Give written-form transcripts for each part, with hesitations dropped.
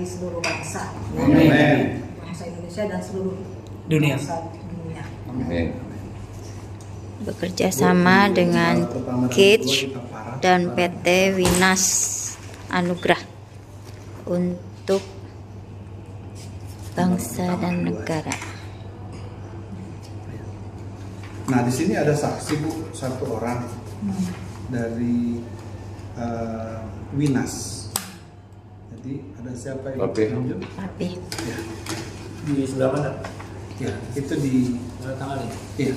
seluruh bangsa. Amin. Bangsa Indonesia dan seluruh Dunia. bangsa dunia. Amin. Bekerja sama dengan Cage dan PT Winas Anugrah untuk bangsa dan negara. Nah, di sini ada saksi, Bu, satu orang dari Winas. Jadi ada siapa yang tunjuk? Tapi Ya. Di sebelah mana? Ya, itu di Tangan ini. iya.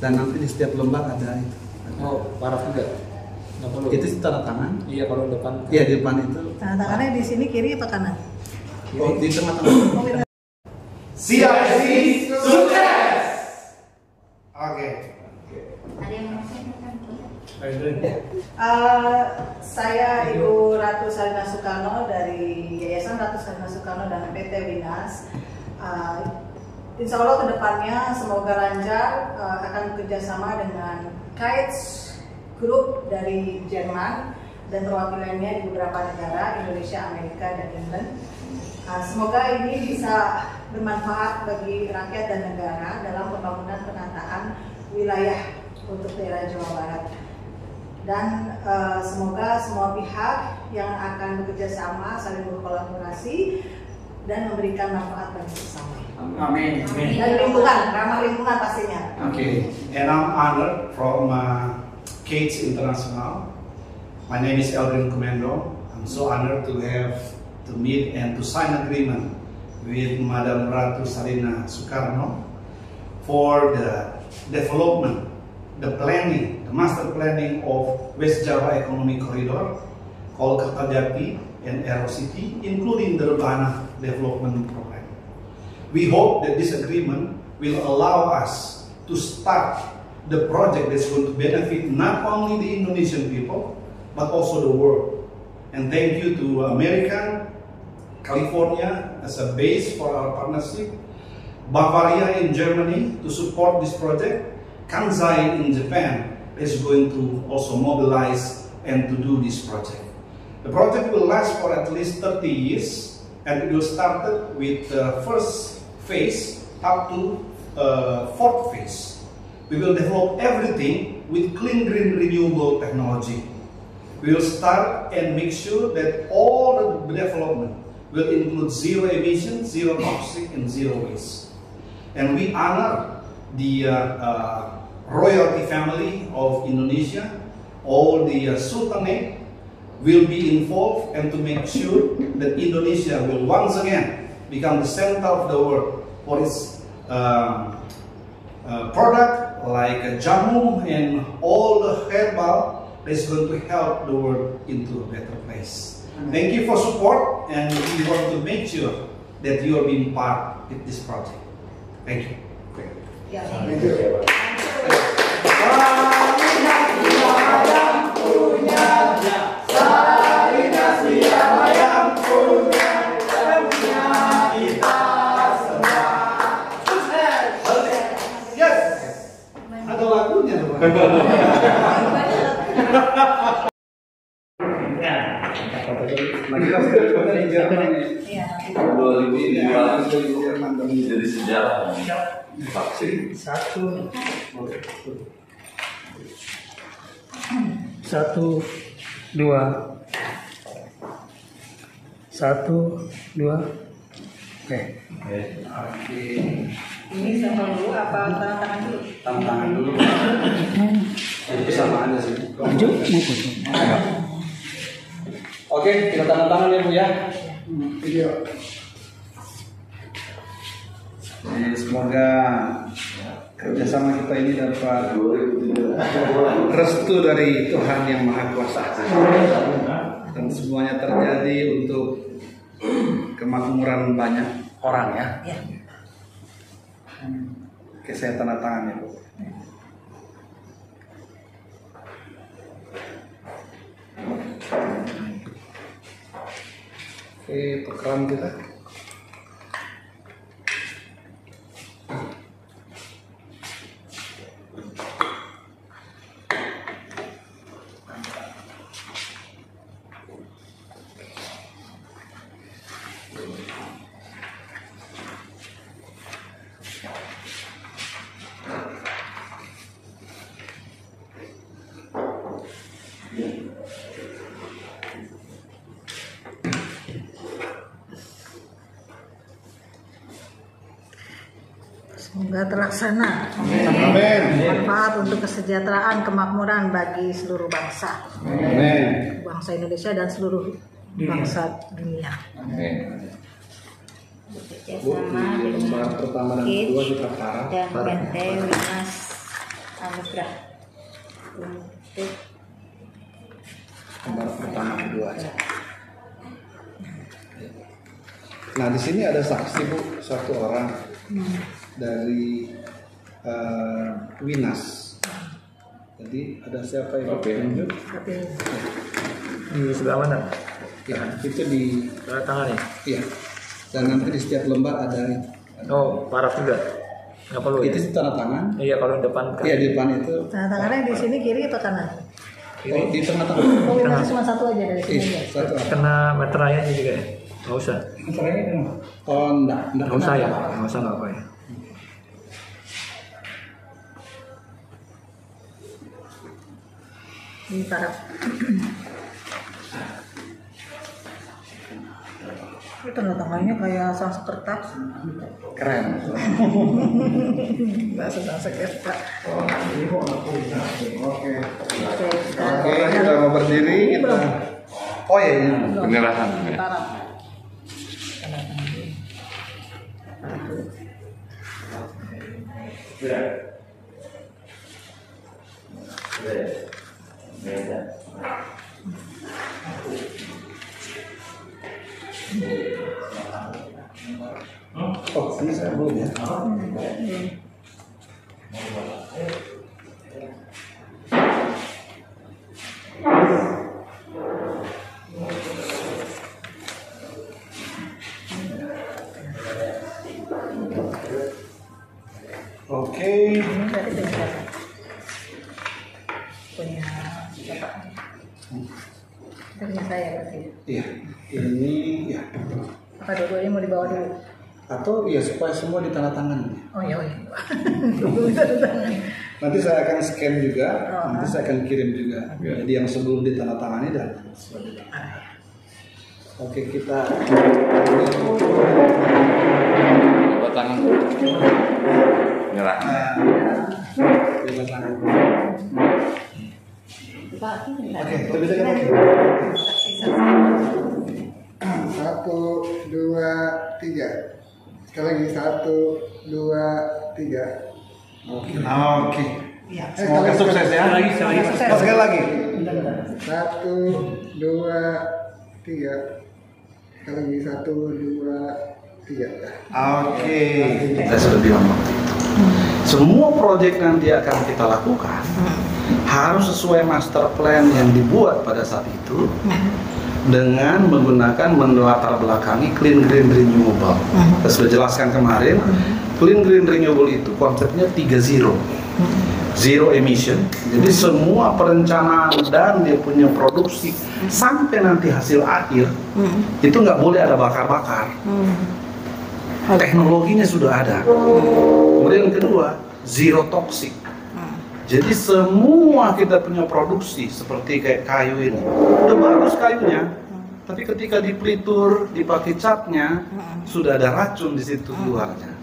Dan nanti di setiap lembar ada itu. Oh, paraf juga. Nggak perlu. Itu sih tanda tangan. Iya, kalau depan. Iya, di depan itu. Tanda tangannya di sini kiri apa kanan? Oh, di tengah-tengah. Oh, benar. CIC sukses. Oke. Saya Ibu Ratu Salina Soekarno dari Yayasan Ratu Salina Soekarno dan PT Winas. Insya Allah kedepannya semoga lancar, akan bekerjasama dengan Kites Group dari Jerman dan perwakilannya di beberapa negara, Indonesia, Amerika, dan England. Semoga ini bisa bermanfaat bagi rakyat dan negara dalam pembangunan penataan wilayah untuk daerah Jawa Barat. Dan semoga semua pihak yang akan bekerja sama saling berkolaborasi dan memberikan manfaat bagi sesama. Amin. Dan lingkungan, ramah lingkungan pastinya. Okay, and I'm honored from Cage International. My name is Eldrin Komendo. I'm so honored to have to meet and to sign agreement with Madam Ratu Salina Soekarno for the development, the planning, the master planning of West Java Economic Corridor, called Kertajati and Aero City, including the Rebana Development Program. We hope that this agreement will allow us to start the project that's going to benefit not only the Indonesian people, but also the world. And thank you to America, California as a base for our partnership, Bavaria in Germany to support this project, Kansai in Japan is going to also mobilize and to do this project. The project will last for at least 30 years, and it will start with the first phase up to fourth phase. We will develop everything with clean, green, renewable technology. We will start and make sure that all the development will include zero emission, zero toxic, and zero waste. And we honor the royalty family of Indonesia. All the Sultanate will be involved, and to make sure that Indonesia will once again become the center of the world for its product like jamu and all the herbal that is going to help the world into a better place. Thank you for support, and we want to make sure that you are being part of this project. Thank you. Ya, Thank you. Ada lagunya loh. Iya. 2000 jadi sejarah vaksin. Satu, dua. Oke. Ini sampel dulu apa tanda tangan dulu? Tantangan dulu. Itu sama aja sih. Maju, mau foto. Oke, kita tanda tangan ya, Bu ya. Video. Semoga kerjasama kita ini dapat restu dari Tuhan yang Maha Kuasa, dan semuanya terjadi untuk kemakmuran banyak orang ya. Ya. Oke, saya tanda tangan ya, Bu. Oke, tukeran kita. Semoga terlaksana. Amin. Manfaat untuk kesejahteraan, kemakmuran bagi seluruh bangsa. Amin. Bangsa Indonesia dan seluruh bangsa dunia. Amin. Bekerja Bu, sama di lembar pertama dan kedua kita paraf. dan PT Winas Anugrah untuk Lembar pertama kedua aja. Nah di sini ada saksi Bu, satu orang dari Winas. Jadi ada siapa yang tunjuk? Di sebelah mana? Ya, itu di Tanda tangan ya? iya. Dan nanti di setiap lembar ada Oh, paraf juga. Nggak perlu ya? itu tanda tangan. Iya, kalau depan kan. Iya di depan itu. Tanda tangannya di sini kiri atau kanan? Oh, di tengah-tengah. Oh, Winas cuma satu aja dari sini. Iya, satu. Kena meterainya juga ya? Nggak usah. Oh, enggak Nggak usah ya? Nggak usah nggak apa ya? Ini paraf. Itu tanda tangannya kayak Sanskerta. Keren. Bahasa Sanskerta. Oke, kita mau berdiri kita. Oh iya, iya. Penyerahan. Paraf. Oh, ini saya belum ya. Oke. Ini berarti punya siapa? Punya siapa? Itu punya saya berarti. Iya, ini ya. Apa dua-duanya mau dibawa dulu? Atau ya supaya semua ditandatangani. Oh iya, oh iya. Dulu tanda tangan. Nanti saya akan scan juga, Oh, nanti saya akan kirim juga. Jadi yang sebelum ditandatangani dan selanjutnya. Oke, kita Coba tangan. Penyerahan. bebas tangan. Pak, ini Oke, lebih dekat lagi. 1, 2, 3. Sekali lagi 1, 2, 3. Oke. Iya. Semoga sukses ya. Sukses. Oh, sekali lagi. 1, 2, 3. Sekali lagi 1, 2, 3. Oke. Kita sudah bilang waktu itu. Semua proyek nanti akan kita lakukan harus sesuai master plan yang dibuat pada saat itu dengan menggunakan melatar belakangi clean green renewable. Kita sudah jelaskan kemarin, clean green renewable itu konsepnya 3 zero emission. Jadi semua perencanaan dan dia punya produksi sampai nanti hasil akhir itu nggak boleh ada bakar-bakar. Teknologinya sudah ada. Kemudian yang kedua, zero toxic. Jadi semua kita punya produksi seperti kayak kayu ini, udah bagus kayunya, tapi ketika dipelitur, dipakai catnya, sudah ada racun di situ luarnya.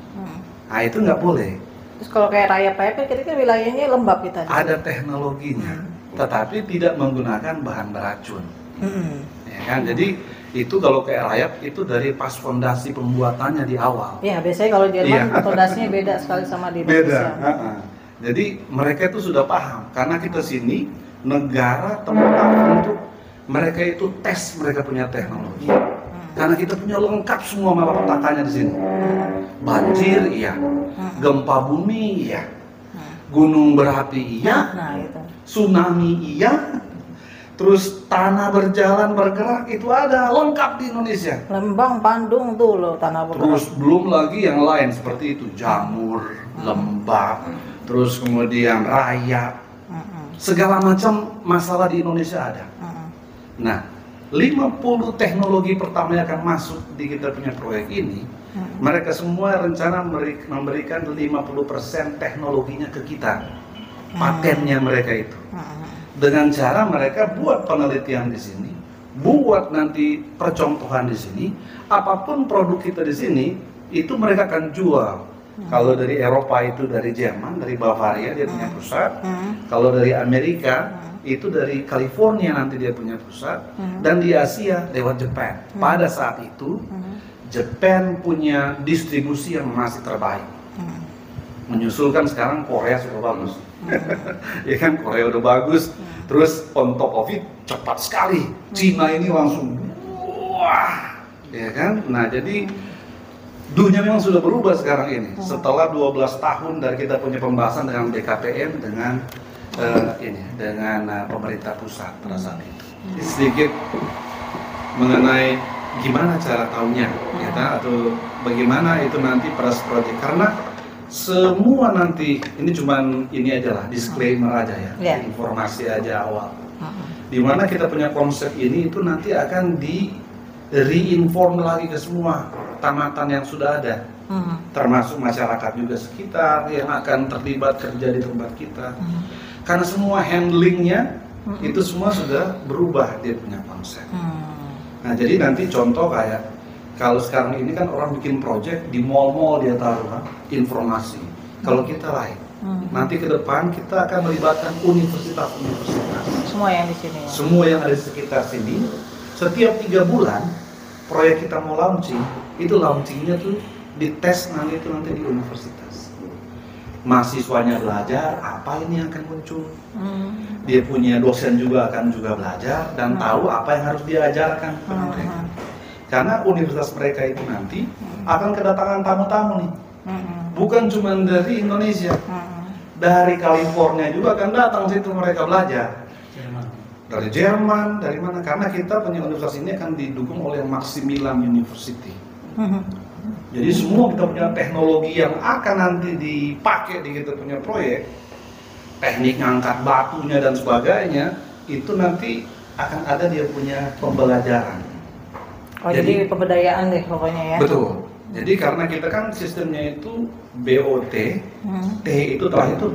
Nah itu nggak boleh. Terus kalau kayak rayap-rayap kan kita wilayahnya lembab kita. Ada teknologinya, tetapi tidak menggunakan bahan beracun. Ya kan? Jadi itu kalau kayak rayap itu dari pas fondasi pembuatannya di awal. Ya biasanya kalau Jerman Iya. fondasinya beda sekali sama di Indonesia. Beda. Jadi mereka itu sudah paham karena kita sini negara tempat untuk mereka itu tes mereka punya teknologi. Karena kita punya lengkap semua malapetakannya di sini. Banjir iya, gempa bumi iya, gunung berapi iya, Nah itu. tsunami iya, terus tanah berjalan bergerak itu ada lengkap di Indonesia. Lembang, Bandung tuh loh tanah bergerak. Terus belum lagi yang lain seperti itu jamur, lembab, terus kemudian rayap, segala macam masalah di Indonesia ada. Nah, 50 teknologi pertama yang akan masuk di kita punya proyek ini, mereka semua rencana memberikan 50% teknologinya ke kita, patennya mereka itu. Dengan cara mereka buat penelitian di sini, buat nanti percontohan di sini, apapun produk kita di sini, itu mereka akan jual Kalau dari Eropa itu dari Jerman, dari Bavaria dia punya pusat. Kalau dari Amerika itu dari California nanti dia punya pusat. Dan di Asia lewat Jepang. Pada saat itu Jepang punya distribusi yang masih terbaik. Menyusulkan sekarang Korea sudah bagus. Ya kan, Korea udah bagus. Terus on top of it cepat sekali. Cina ini langsung wah, ya kan? Nah, jadi dunia memang sudah berubah sekarang ini. Setelah 12 tahun dari kita punya pembahasan dengan BKPM dengan pemerintah pusat pada saat itu. Ini sedikit mengenai gimana cara tahunya, atau bagaimana itu nanti press project, karena semua nanti ini cuman ini aja lah, disclaimer aja ya, informasi aja awal. Dimana kita punya konsep ini itu nanti akan di reinform lagi ke semua tamatan yang sudah ada, termasuk masyarakat juga sekitar yang akan terlibat kerja di tempat kita, karena semua handlingnya itu semua sudah berubah dia punya konsep. Nah, jadi nanti contoh kayak kalau sekarang ini kan orang bikin project di mall-mall dia taruh kan informasi. Kalau kita lain, nanti ke depan kita akan melibatkan universitas-universitas. Semua yang di sini. Semua yang ada di sekitar sini. Setiap 3 bulan proyek kita mau launching, itu launchingnya tuh dites nanti di universitas. Mahasiswanya belajar apa ini yang akan muncul. Dia punya dosen juga akan belajar dan tahu apa yang harus diajarkan kepada mereka. Karena universitas mereka itu nanti akan kedatangan tamu-tamu nih. Bukan cuma dari Indonesia. Dari California juga akan datang situ mereka belajar. Dari Jerman, dari mana? Karena kita punya universitas ini akan didukung oleh Maximilian University. Jadi semua kita punya teknologi yang akan nanti dipakai di kita punya proyek, teknik ngangkat batunya dan sebagainya, itu nanti akan ada dia punya pembelajaran. Oh, jadi pemberdayaan deh pokoknya ya. Betul. Jadi karena kita kan sistemnya itu BOT, T itu terakhir itu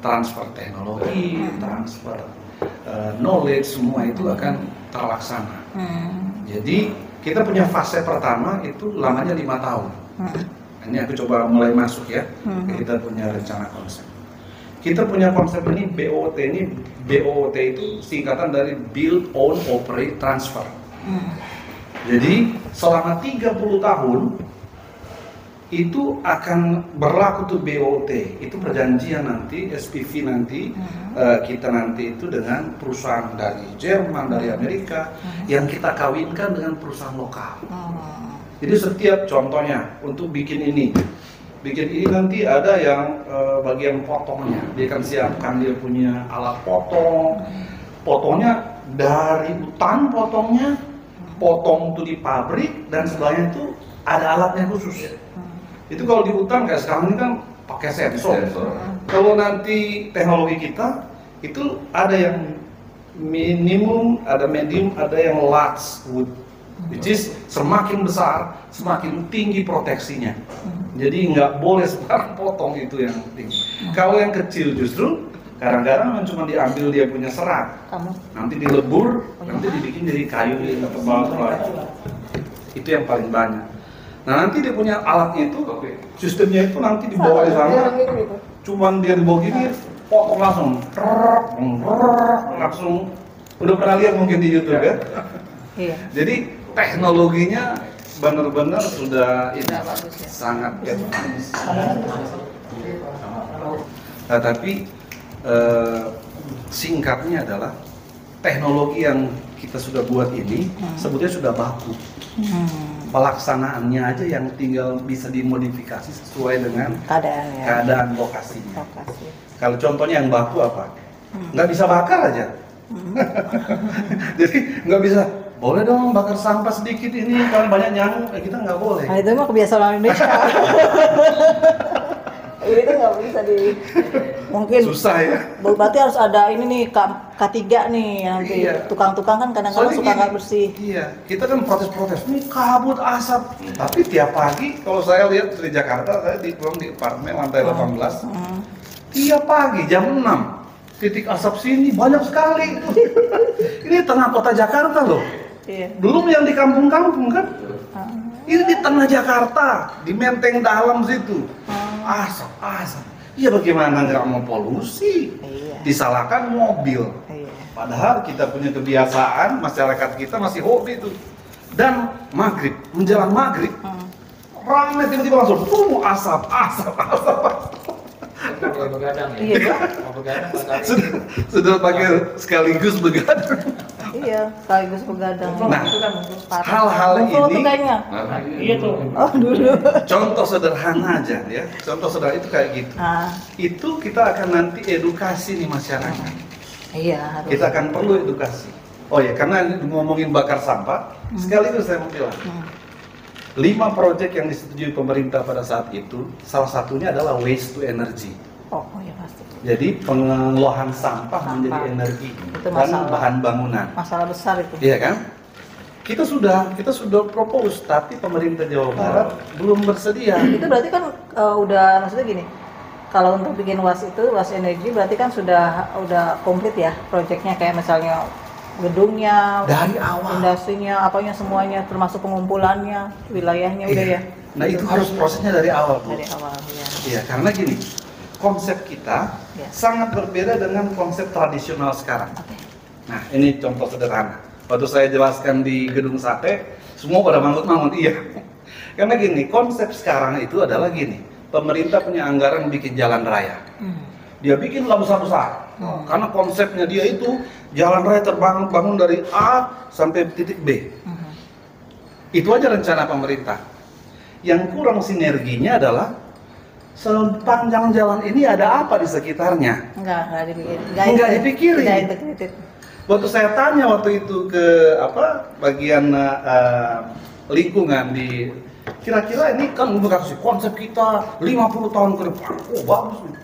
transfer teknologi, transfer knowledge, semua itu akan terlaksana. Jadi kita punya fase pertama itu lamanya 5 tahun. Ini aku coba mulai masuk ya. Kita punya rencana konsep. Kita punya konsep ini BOT itu singkatan dari Build, Own, Operate, Transfer. Jadi selama 30 tahun itu akan berlaku tuh BOT, itu perjanjian nanti, SPV nanti, kita nanti itu dengan perusahaan dari Jerman, dari Amerika, yang kita kawinkan dengan perusahaan lokal. Jadi setiap contohnya untuk bikin ini nanti ada yang bagian potongnya, dia akan siapkan dia punya alat potongnya dari hutan potong tuh di pabrik dan sebelahnya itu ada alatnya khusus. Itu kalau di hutan kayak sekarang ini kan pakai sensor. Kalau nanti teknologi kita itu ada yang minimum, ada medium, ada yang large wood, which is semakin besar semakin tinggi proteksinya. Jadi nggak boleh sembarang potong itu yang tinggi. Kalau yang kecil justru kadang-kadang cuma diambil dia punya serat, nanti dilebur, nanti dibikin jadi kayu yang tebal. Itu yang paling banyak. Nah, nanti dia punya alatnya itu, sistemnya itu nanti dibawa di sana, cuman dia dibawa gini, potong langsung, udah pernah lihat mungkin di YouTube ya? Iya. Jadi teknologinya benar-benar sudah bagus, ya? Sangat advance. Nah, tapi singkatnya adalah teknologi yang kita sudah buat ini sebetulnya sudah baku. Pelaksanaannya aja yang tinggal bisa dimodifikasi sesuai dengan keadaan lokasinya. Kalau contohnya yang baku apa? Nggak bisa bakar aja. Jadi nggak bisa, boleh dong bakar sampah sedikit ini kalau banyak nyamuk, kita nggak boleh. Nah, itu mah kebiasaan orang Indonesia. Itu nggak bisa mungkin susah ya. Berarti harus ada ini nih K3 nih nanti. Tukang-tukang kan kadang-kadang suka nggak bersih. Iya, kita kan protes-protes nih kabut asap. Tapi tiap pagi kalau saya lihat di Jakarta, saya di apartemen lantai 18. Tiap pagi jam 6 titik asap sini banyak sekali. Ini tengah kota Jakarta loh. Belum yang di kampung-kampung kan. Ini di tengah Jakarta, di Menteng Dalam situ. Asap. Iya bagaimana nggak mau polusi? Iya. Disalahkan mobil. Iya. Padahal kita punya kebiasaan, masyarakat kita masih hobi itu. Dan maghrib, menjelang maghrib, ramai tiba-tiba langsung, asap. Begadang ya. Iya, Pak. Mau begadang matahari. Sudah pakai sekaligus begadang. Iya, sekaligus begadang. Nah, Parah. hal-hal Ngumpul tuh ini, kayaknya. Iya tuh. Oh, dulu. contoh sederhana aja ya. Contoh sederhana itu kayak gitu. Ah, Itu kita akan nanti edukasi nih masyarakat. iya harus. Kita akan perlu edukasi. Oh ya, karena ini ngomongin bakar sampah, sekaligus saya mau bilang. 5 proyek yang disetujui pemerintah pada saat itu, salah satunya adalah waste to energy. Oh, iya pasti. Jadi pengolahan sampah menjadi energi Itu dan masalah. bahan bangunan. Masalah besar itu. Iya kan? Kita sudah propose, tapi pemerintah Jawa Barat belum bersedia. Itu berarti kan udah maksudnya gini. Kalau untuk bikin was energi berarti kan sudah komplit ya proyeknya, kayak misalnya gedungnya, Dari awal. industrinya, apanya semuanya termasuk pengumpulannya, wilayahnya udah ya. Nah itu harus prosesnya dari awal, Bu. Dari awal ya. Iya, karena gini, konsep kita Ya. sangat berbeda dengan konsep tradisional sekarang. Oke. Nah, ini contoh sederhana. Waktu saya jelaskan di Gedung Sate, semua pada mangut-mangut, iya. Karena gini, konsep sekarang itu adalah gini, pemerintah punya anggaran bikin jalan raya. Dia bikin lah besar-besar. Karena konsepnya dia itu, jalan raya terbangun dari A sampai titik B. Itu aja rencana pemerintah. Yang kurang sinerginya adalah sepanjang jalan ini ada apa di sekitarnya. Enggak dipikirin. Nggak dipikirin. Enggak integrated. Waktu saya tanya waktu itu ke bagian lingkungan di, kira-kira ini kan udah kasih konsep kita 50 tahun ke depan. Oh bagus nih.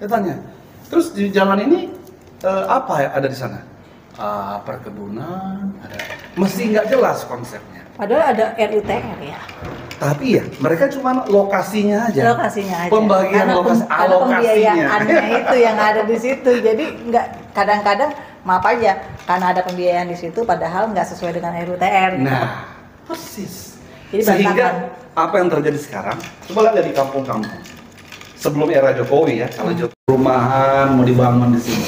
Saya tanya. Terus di jalan ini apa ya ada di sana? Perkebunan, ada. Mesti nggak jelas konsepnya. Padahal ada RUTR ya. Tapi ya, mereka cuma lokasinya aja. Lokasinya aja. Pembagian lokasi, Karena alokasinya. pembiayaannya itu yang ada di situ. Jadi nggak, kadang-kadang maaf aja karena ada pembiayaan di situ padahal nggak sesuai dengan RUTR gitu. Nah, persis. Jadi Sehingga berantakan. apa yang terjadi sekarang? Coba lihat di kampung-kampung. Sebelum era Jokowi ya, kalau Jokowi perumahan mau dibangun di sini.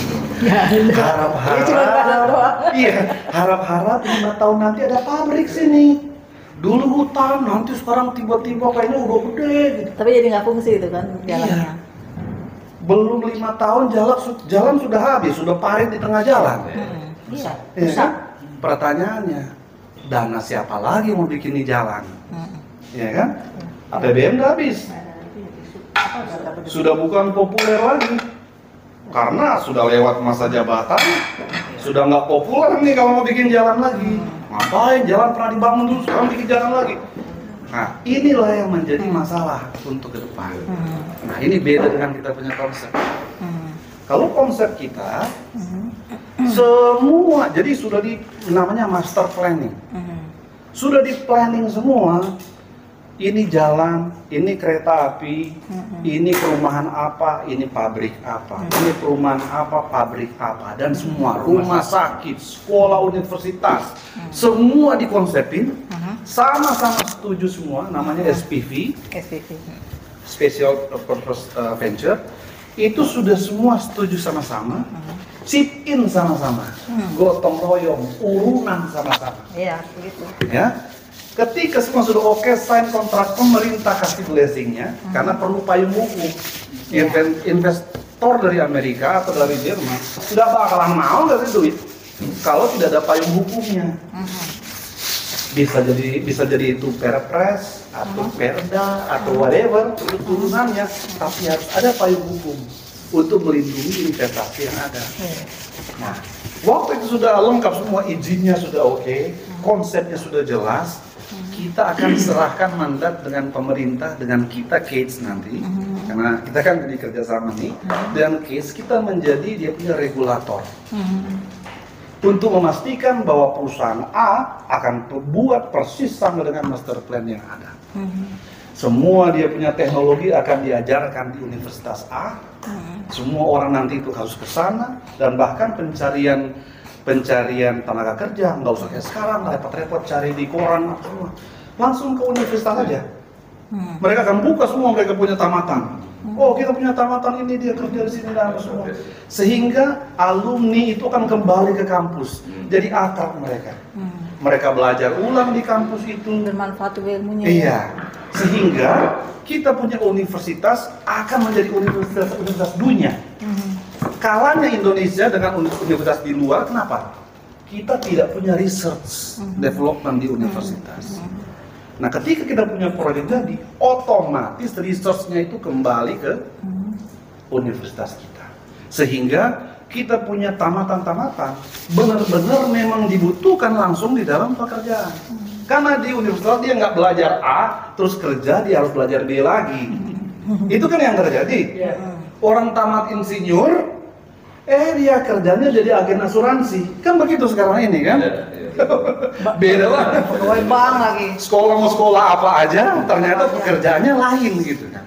Harap-harap 5 tahun nanti ada pabrik sini. Dulu hutan, nanti sekarang tiba-tiba kayaknya udah gede gitu. Tapi jadi nggak fungsi itu kan jalannya. Belum 5 tahun jalan sudah habis, sudah parit di tengah jalan. Iya. Ya, Rusak. kan? Pertanyaannya, dana siapa lagi mau bikin di jalan? Ya kan? APBN udah habis. Sudah bukan populer lagi. Karena sudah lewat masa jabatan, sudah nggak populer nih kalau mau bikin jalan lagi. Ngapain jalan pernah dibangun dulu, sekarang bikin jalan lagi. Nah, inilah yang menjadi masalah untuk ke depan. Nah, ini beda dengan kita punya konsep. Kalau konsep kita, semua, jadi sudah namanya master planning. Sudah di planning semua. Ini jalan, ini kereta api, ini perumahan apa, ini pabrik apa, ini perumahan apa, pabrik apa, dan semua rumah sakit, sekolah, universitas, semua dikonsepin, sama-sama setuju semua, namanya SPV, Special Purpose Venture, itu sudah semua setuju sama-sama, chip in sama-sama, gotong royong, urunan sama-sama. Iya, begitu. Ya. Ketika semua sudah oke, sign kontrak, pemerintah kasih blessingnya, karena perlu payung hukum. Investor dari Amerika atau dari Jerman sudah bakalan mau nggak sih duit kalau tidak ada payung hukumnya. Bisa jadi itu perpres atau perda atau whatever itu turunannya, tapi harus ada payung hukum untuk melindungi investasi yang ada. Nah, waktu itu sudah lengkap semua, izinnya sudah oke, konsepnya sudah jelas. Kita akan serahkan mandat dengan pemerintah, dengan kita Cates nanti, karena kita kan jadi kerjasama nih, dan Cates kita menjadi dia punya regulator untuk memastikan bahwa perusahaan A akan buat persis sama dengan master plan yang ada. Semua dia punya teknologi akan diajarkan di Universitas A, semua orang nanti itu harus ke sana, dan bahkan pencarian tenaga kerja nggak usah kayak sekarang repot-repot cari di koran semua. langsung ke universitas aja. Mereka akan buka semua mereka punya tamatan. Oh, kita punya tamatan ini, dia kerja di sini dan apa semua. Sehingga alumni itu akan kembali ke kampus. Jadi akrab mereka. Mereka belajar ulang di kampus itu. Bermanfaat juga ilmunya. Iya. Sehingga kita punya universitas akan menjadi universitas dunia. Kalahnya Indonesia dengan universitas di luar, kenapa? Kita tidak punya research development di universitas. Nah, ketika kita punya proyek jadi, otomatis research-nya itu kembali ke universitas kita. Sehingga kita punya tamatan-tamatan benar-benar memang dibutuhkan langsung di dalam pekerjaan. Karena di universitas dia nggak belajar A, terus kerja dia harus belajar B lagi. Itu kan yang terjadi. Orang tamat insinyur, dia kerjanya jadi agen asuransi. Kan begitu sekarang ini kan? Beda banget. Pegawai bank lagi. Sekolah mau sekolah apa aja, ternyata pekerjaannya lain gitu kan.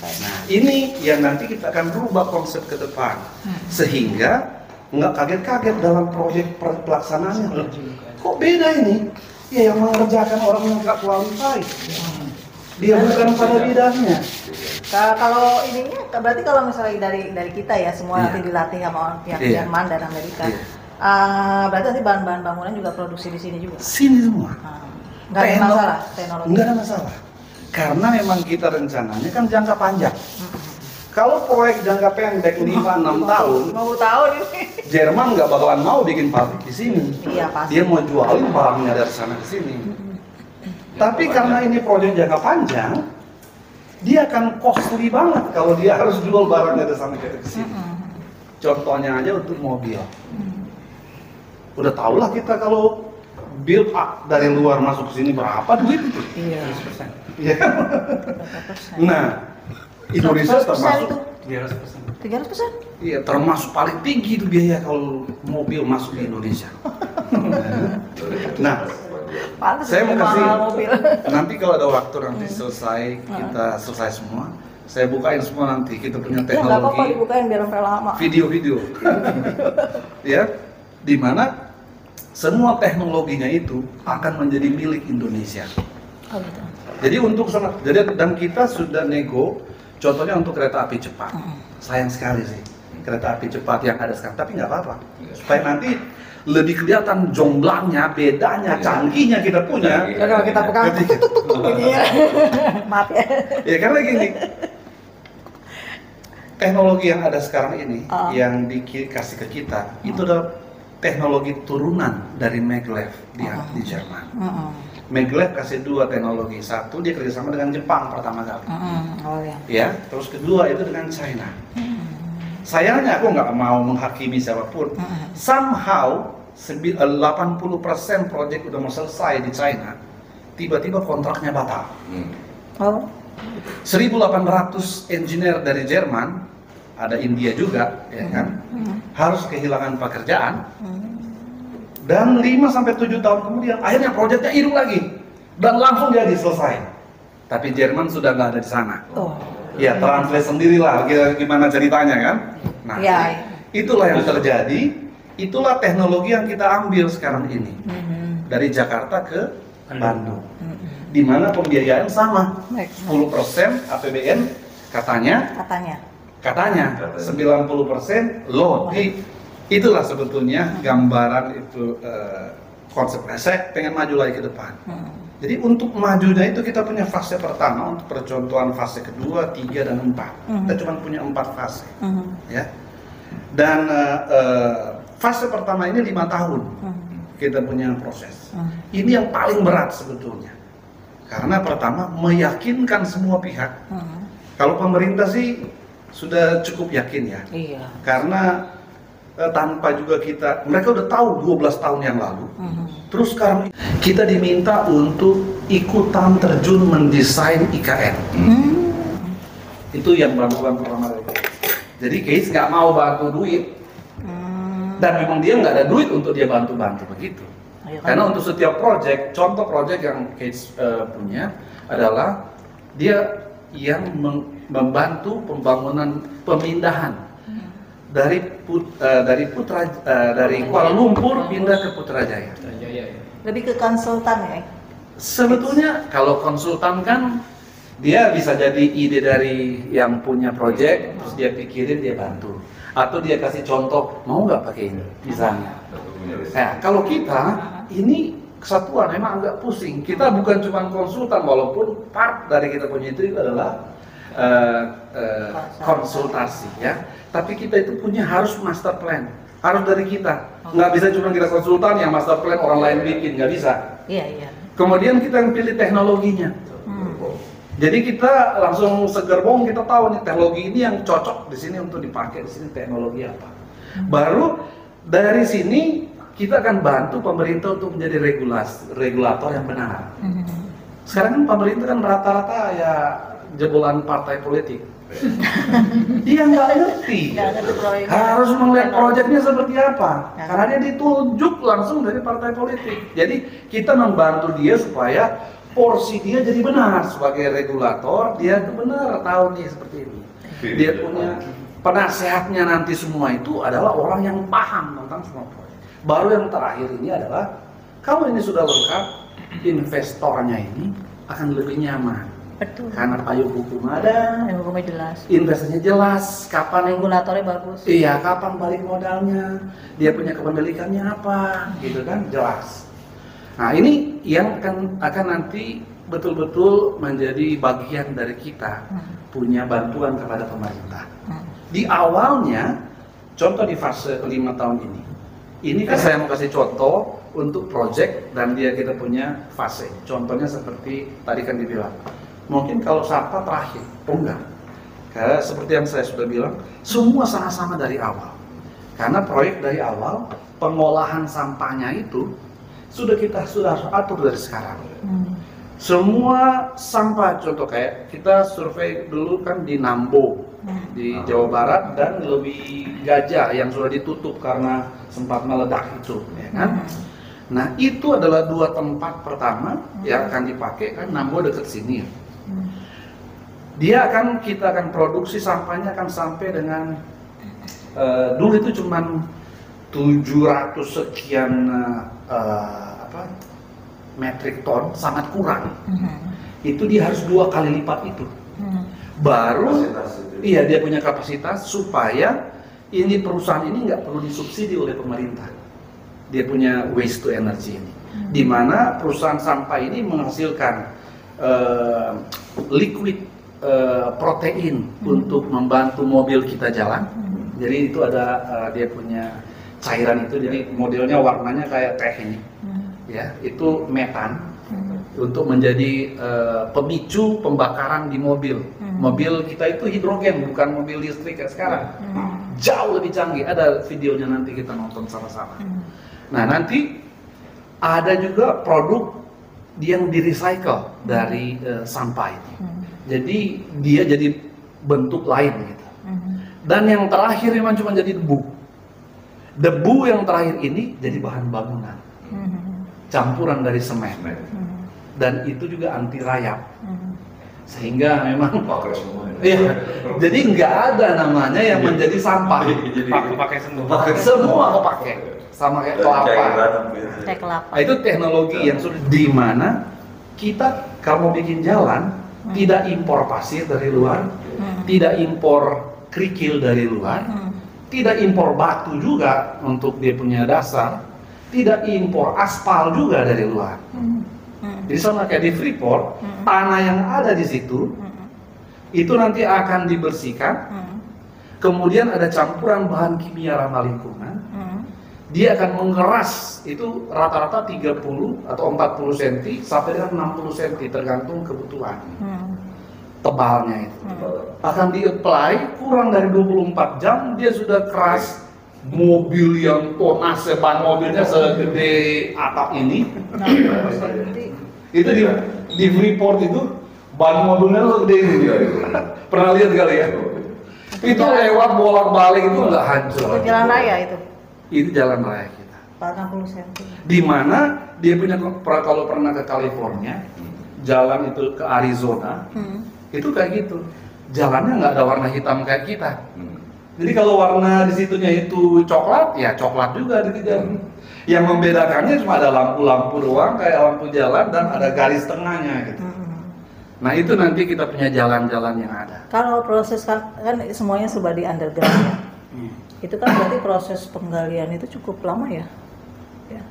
Nah, ini yang nanti kita akan rubah konsep ke depan. Sehingga nggak kaget-kaget dalam proyek pelaksanaannya. Kok beda ini? Ya, yang mengerjakan orang yang nggak qualified. Dia bukan pada bidangnya. Kalau ininya, berarti kalau misalnya dari kita ya semua nanti dilatih sama pihak Jerman dan Amerika. Berarti nanti bahan-bahan bangunan juga produksi di sini juga. Sini semua. Nggak ada masalah teknologi. Nggak ada masalah. Karena memang kita rencananya kan jangka panjang. Kalau proyek jangka pendek 5-6 tahun, mau tahun ini. Jerman nggak bakalan mau bikin pabrik di sini. Iya, pasti. Dia mau jualin barangnya dari sana ke sini. Tapi karena ini proyek jangka panjang, dia akan costly banget kalau dia harus jual barangnya dari sana ke sini. Contohnya aja untuk mobil. Udah tau lah kita kalau build up dari luar masuk ke sini berapa duit itu? Iya. Iya kan? Nah, Indonesia termasuk 300%. Iya, termasuk paling tinggi itu biaya kalau mobil masuk ke Indonesia. Nah, Pantes saya mau kasih mahal mobil. nanti kalau ada waktu nanti kita selesai semua, saya bukain semua nanti kita punya Ya nggak apa-apa teknologi dibukain biar sampai lama. video-video, ya, di mana semua teknologinya itu akan menjadi milik Indonesia. Oh gitu. Jadi dan kita sudah nego, contohnya untuk kereta api cepat. Sayang sekali sih kereta api cepat yang ada sekarang, tapi nggak apa-apa. Supaya nanti lebih kelihatan jomblangnya, bedanya, canggihnya kita punya. Ya kalau kita pegang gitu ya. Maaf ya. Ya karena gini, teknologi yang ada sekarang ini yang dikasih ke kita itu adalah teknologi turunan dari maglev di Jerman. Maglev kasih dua teknologi, satu dia kerjasama dengan Jepang pertama kali, ya, terus kedua itu dengan China. Sayangnya aku nggak mau menghakimi siapapun. Somehow 80% proyek udah mau selesai di China, tiba-tiba kontraknya batal. 1.800 engineer dari Jerman, ada India juga, ya kan, harus kehilangan pekerjaan. Dan 5-7 tahun kemudian, akhirnya proyeknya hidup lagi dan langsung jadi selesai. Tapi Jerman sudah nggak ada di sana. Ya, translate sendirilah gimana ceritanya kan. Nah, itulah yang terjadi. Itulah teknologi yang kita ambil sekarang ini dari Jakarta ke Bandung. Di mana pembiayaan sama, 10% APBN katanya 90% loan. Itulah sebetulnya gambaran itu konsep. Saya pengen maju lagi ke depan. Jadi untuk majunya itu kita punya fase pertama untuk percontohan fase kedua, 3 dan 4. Kita cuma punya 4 fase, ya. Dan fase pertama ini 5 tahun kita punya proses. Ini yang paling berat sebetulnya. Karena pertama meyakinkan semua pihak. Kalau pemerintah sih sudah cukup yakin ya. Iya. Karena tanpa juga mereka udah tahu 12 tahun yang lalu. Terus sekarang kita diminta untuk ikutan terjun mendesain IKN. Itu yang bantuan pertama. Jadi Case nggak mau bantu duit. Dan memang dia nggak ada duit untuk dia bantu-bantu begitu. Karena untuk setiap proyek, contoh proyek yang Case punya adalah dia yang membantu pembangunan pemindahan dari Kuala Lumpur pindah ke Putrajaya. Lebih ke konsultan ya? Sebetulnya kalau konsultan kan dia bisa jadi ide dari yang punya project, terus dia pikirin, dia bantu. Atau dia kasih contoh, mau nggak pakai ini, misalnya. Nah, kalau kita, ini kesatuan memang agak pusing. Kita bukan cuma konsultan, walaupun part dari kita punya itu adalah konsultasi ya. Tapi kita itu punya harus master plan, harus dari kita. Nggak bisa cuma kita konsultan, yang master plan orang lain bikin, nggak bisa. Iya. Kemudian kita yang pilih teknologinya. Jadi kita langsung segerbong, kita tahu nih teknologi ini yang cocok di sini untuk dipakai, di sini teknologi apa. Baru dari sini kita akan bantu pemerintah untuk menjadi regulator yang benar. Sekarang kan pemerintah kan rata-rata ya jebolan partai politik. Dia nggak ngerti. Harus melihat proyeknya seperti apa. Karena dia ditunjuk langsung dari partai politik. Jadi kita membantu dia supaya porsi dia jadi benar sebagai regulator. Dia itu benar tahu nih seperti ini. Dia punya penasehatnya nanti semua itu adalah orang yang paham tentang semua proyek. Baru yang terakhir ini adalah kalau ini sudah lengkap, investornya ini akan lebih nyaman. Betul. Karena payung hukum ada, Hukumnya jelas. investasinya jelas, kapan yang Regulatornya bagus. iya, kapan balik modalnya, dia punya kepemilikannya apa, gitu kan, jelas. Nah ini yang akan nanti betul-betul menjadi bagian dari kita punya bantuan kepada pemerintah. Di awalnya, contoh di fase 5 tahun ini kan saya mau kasih contoh untuk project dan kita punya fase. Contohnya seperti tadi kan dibilang, mungkin kalau sampah terakhir, enggak. Karena seperti yang saya sudah bilang, semua sama-sama dari awal. Karena proyek dari awal, pengolahan sampahnya itu sudah atur dari sekarang. Semua sampah, contoh kayak kita survei dulu kan di Nambo, di Jawa Barat, dan lebih Gajah yang sudah ditutup karena sempat meledak itu, ya kan? Nah itu adalah 2 tempat pertama yang akan dipakai, kan Nambo dekat sini. Kita akan produksi sampahnya akan sampai dengan dulu itu cuman 700 sekian metrik ton, sangat kurang. Itu dia harus 2 kali lipat itu. Baru iya dia punya kapasitas supaya ini perusahaan ini nggak perlu disubsidi oleh pemerintah. Dia punya waste to energy ini, di mana perusahaan sampah ini menghasilkan liquid protein untuk membantu mobil kita jalan. Jadi itu ada dia punya cairan itu, jadi modelnya warnanya kayak teh ini, ya itu metan untuk menjadi pemicu pembakaran di mobil. Mobil kita itu hidrogen, bukan mobil listrik kayak sekarang. Jauh lebih canggih. Ada videonya nanti kita nonton sama-sama. Nah nanti ada juga produk yang di-recycle dari sampah ini. Jadi dia jadi bentuk lain gitu. Dan yang terakhir memang cuma jadi debu. Debu yang terakhir ini jadi bahan bangunan. Campuran dari semen. Dan itu juga anti rayap. Sehingga memang iya, jadi nggak ada namanya yang menjadi sampah. Pakai Semua kepake. Sama kayak kelapa. Teh kelapa. Nah, itu teknologi yang sudah di mana kita kalau mau bikin jalan tidak impor pasir dari luar, tidak impor kerikil dari luar, tidak impor batu juga untuk dia punya dasar, tidak impor aspal juga dari luar. Jadi sama kayak di Freeport, tanah yang ada di situ itu nanti akan dibersihkan, kemudian ada campuran bahan kimia ramah lingkungan. Dia akan mengeras itu rata-rata 30 atau 40 cm sampai dengan 60 cm tergantung kebutuhan. Tebalnya itu akan di-apply kurang dari 24 jam dia sudah keras. Mobil yang tonase ban mobilnya segede atap ini. Itu di Freeport itu ban mobilnya segede ini. Pernah lihat kali ya? Itu lewat bolak-balik itu nggak hancur. Itu jalan raya itu. Itu jalan raya kita. 40 cm. Di mana dia punya, kalau pernah ke California, jalan itu ke Arizona, itu kayak gitu. Jalannya nggak ada warna hitam kayak kita. Jadi kalau warna di situnya itu coklat, ya coklat juga di jalan. Yang membedakannya cuma ada lampu-lampu doang kayak lampu jalan dan ada garis tengahnya gitu. Nah itu nanti kita punya jalan-jalan yang ada. Kalau proses kan semuanya sudah di underground ya. Itu kan berarti proses penggalian itu cukup lama ya? Ya.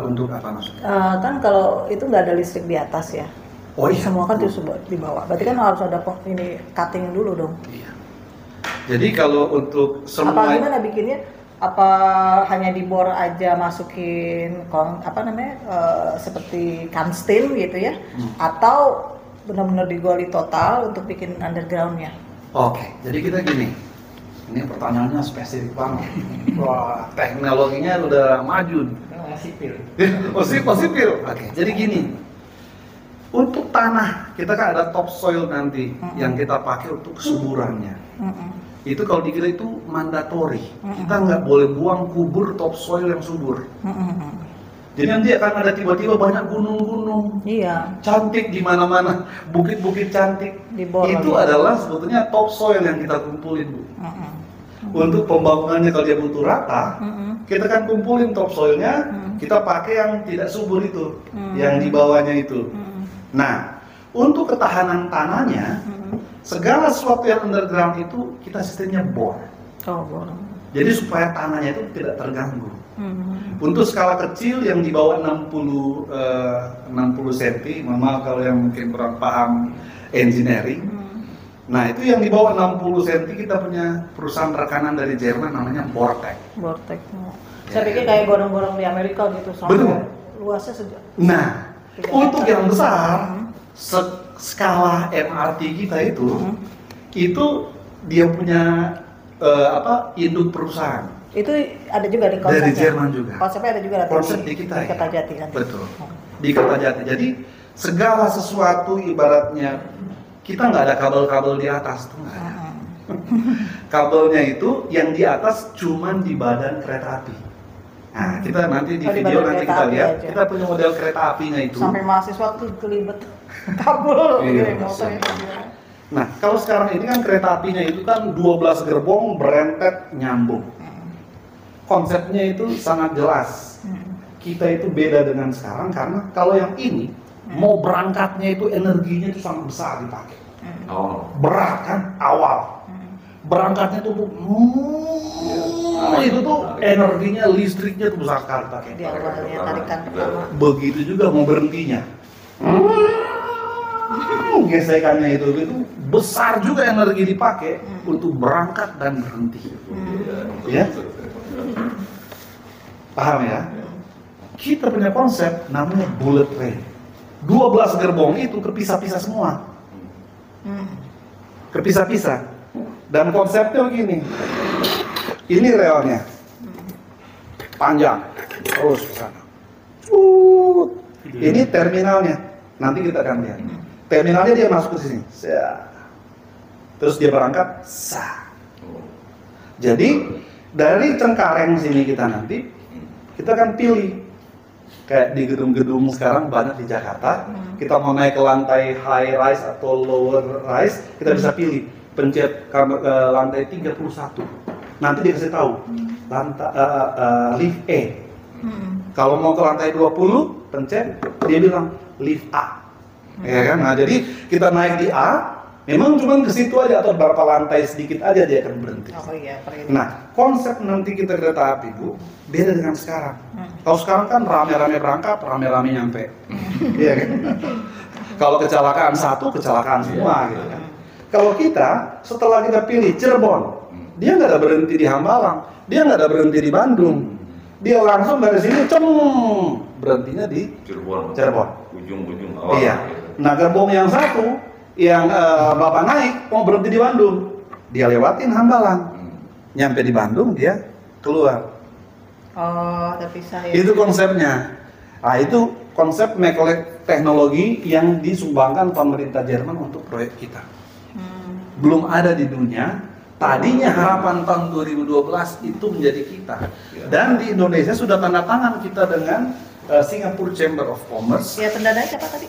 Untuk apa maksudnya? Kan kalau itu nggak ada listrik di atas ya. Oh iya. Semua kan itu di bawah. Berarti kan harus ada ini cutting dulu dong. Iya. Jadi kalau untuk semua Apa gimana bikinnya? Apa hanya dibor aja masukin seperti kanstil gitu ya? Atau benar-benar digali total untuk bikin undergroundnya? Oke, jadi kita gini. Ini pertanyaannya spesifik banget. Wah, teknologinya udah maju. Sipil. Sipil. Oke, jadi gini. Untuk tanah, kita kan ada topsoil nanti yang kita pakai untuk kesuburannya. Itu kalau dikira itu mandatori. Kita nggak boleh buang kubur topsoil yang subur. Jadi nanti akan ada tiba-tiba banyak gunung-gunung. Iya. Cantik di mana-mana, bukit-bukit cantik. Itu adalah sebetulnya topsoil yang kita kumpulin, Bu. Untuk pembangunannya kalau dia butuh rata, kita kan kumpulin topsoilnya, kita pakai yang tidak subur itu, yang di bawahnya itu. Nah, untuk ketahanan tanahnya, segala sesuatu yang underground itu kita sistemnya bor. Oh, bor. Jadi supaya tanahnya itu tidak terganggu. Untuk skala kecil yang di bawah 60 cm, maaf kalau yang mungkin kurang paham engineering. Nah itu yang di bawah 60 cm kita punya perusahaan rekanan dari Jerman namanya Bortek. Bortek. Saya pikir kayak gorong-gorong di Amerika gitu sampai Betul. luasnya sejauh. Nah untuk yang besar, skala MRT kita itu dia punya induk perusahaan. Itu ada juga di konsepnya. Dari Jerman juga. Konsepnya ada juga Konsep di kita di Kertajati kan. Betul. Di Kertajati. Jadi segala sesuatu ibaratnya kita nggak ada kabel-kabel di atas tuh nggak ada. Kabelnya itu yang di atas cuman di badan kereta api. Nah kita nanti di video nanti kita lihat aja. Kita punya model kereta apinya itu. Sampai mahasiswa tuh kelibet kabel. Nah kalau sekarang ini kan kereta apinya itu kan 12 gerbong berentet nyambung. Konsepnya itu sangat jelas. Kita itu beda dengan sekarang karena kalau yang ini mau berangkatnya itu energinya itu sangat besar dipakai. Berat kan awal. Berangkatnya tuh itu tuh energinya listriknya tuh besar sekali pakai. Di awalnya tarikan pertama. Begitu juga mau berhentinya. Gesekannya itu besar juga energi dipakai untuk berangkat dan berhenti. Ya. Paham ya? Kita punya konsep namanya bullet train. 12 gerbong itu kepisah-pisah semua. Kepisah-pisah. Dan konsepnya begini. Ini relnya. Panjang. Terus ke sana. Ini terminalnya. Nanti kita akan lihat. Terminalnya dia masuk ke sini. Terus dia berangkat. Jadi dari Cengkareng sini kita nanti kita akan pilih kayak di gedung-gedung sekarang banyak di Jakarta, kita mau naik ke lantai high rise atau lower rise, kita bisa pilih pencet ke lantai 31. Nanti dia kasih tahu lantai lift E. Kalau mau ke lantai 20, pencet dia bilang lift A. Ya kan? Nah, jadi kita naik di A, memang cuma ke situ aja atau beberapa lantai sedikit aja dia akan berhenti. Oh iya, nah, konsep nanti kita kereta api, Bu, beda dengan sekarang. Kalau sekarang kan rame-rame berangkat, rame-rame nyampe. Iya kan? Kalau kecelakaan satu, kecelakaan semua gitu kan. Kalau kita, setelah kita pilih Cirebon, dia nggak ada berhenti di Hambalang, dia nggak ada berhenti di Bandung. Dia langsung dari sini, berhentinya di Cirebon. Ujung-ujung awal. Iya. Nah, gerbong yang satu, yang Bapak naik, mau berhenti di Bandung, dia lewatin Hambalang. Nyampe di Bandung, dia keluar. Oh, terpisah ya. Itu konsepnya. Nah, itu konsep Mekole teknologi yang disumbangkan pemerintah Jerman untuk proyek kita. Belum ada di dunia. Tadinya harapan tahun 2012 itu menjadi kita. Dan di Indonesia sudah tanda tangan kita dengan Singapore Chamber of Commerce. Ya, pendananya siapa tadi?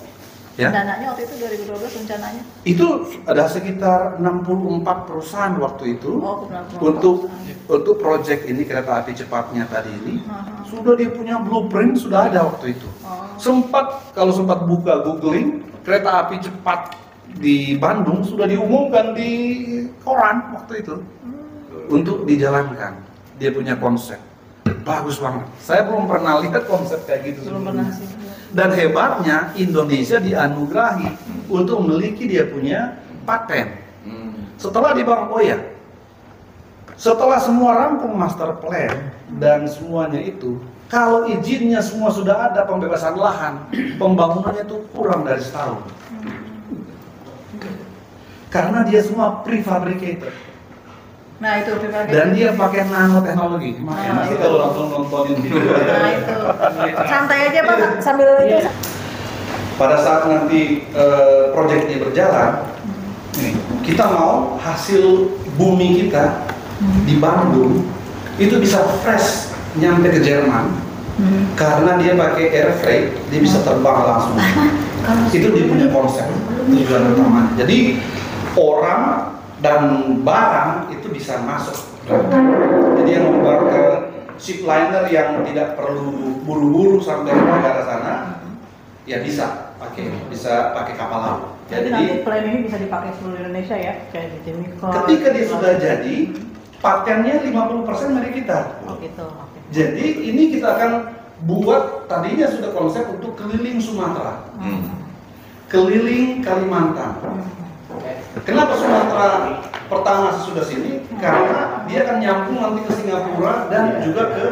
Ya. Dananya waktu itu 2012 rencananya? Itu ada sekitar 64 perusahaan waktu itu Oh, 64 untuk proyek ini kereta api cepatnya tadi ini. Sudah dia punya blueprint, sudah ada waktu itu. Kalau sempat buka googling, kereta api cepat di Bandung sudah diumumkan di koran waktu itu untuk dijalankan. Dia punya konsep bagus banget. Saya belum pernah lihat konsep kayak gitu. Belum pernah sih. Dan hebatnya Indonesia dianugerahi untuk memiliki dia punya paten. Setelah di Bank Oya, setelah semua rampung master plan dan semuanya itu, kalau izinnya semua sudah ada, pembebasan lahan, pembangunannya itu kurang dari setahun. Karena dia semua prefabricated. Nah itu Dan dia pakai nanoteknologi. Makanya nanti kalau nontonin video. Nah itu. Santai aja Pak sambil itu. Pada saat nanti proyek ini berjalan, nih, kita mau hasil bumi kita di Bandung itu bisa fresh nyampe ke Jerman. Karena dia pakai air freight, dia bisa terbang langsung. Itu dia punya konsep tujuan utama. Jadi orang dan barang itu bisa masuk. Jadi yang membuat ke shipliner yang tidak perlu buru-buru sampai ke negara sana, ya bisa pakai kapal laut. Jadi nanti plan ini bisa dipakai seluruh Indonesia ya, kayak di Timika. Ketika dia sudah jadi, patennya 50% dari kita. Oh gitu. Oke. Jadi ini kita akan buat, tadinya sudah konsep untuk keliling Sumatera, keliling Kalimantan. Kenapa Sumatera pertama sesudah sini? Karena dia akan nyambung nanti ke Singapura dan juga ke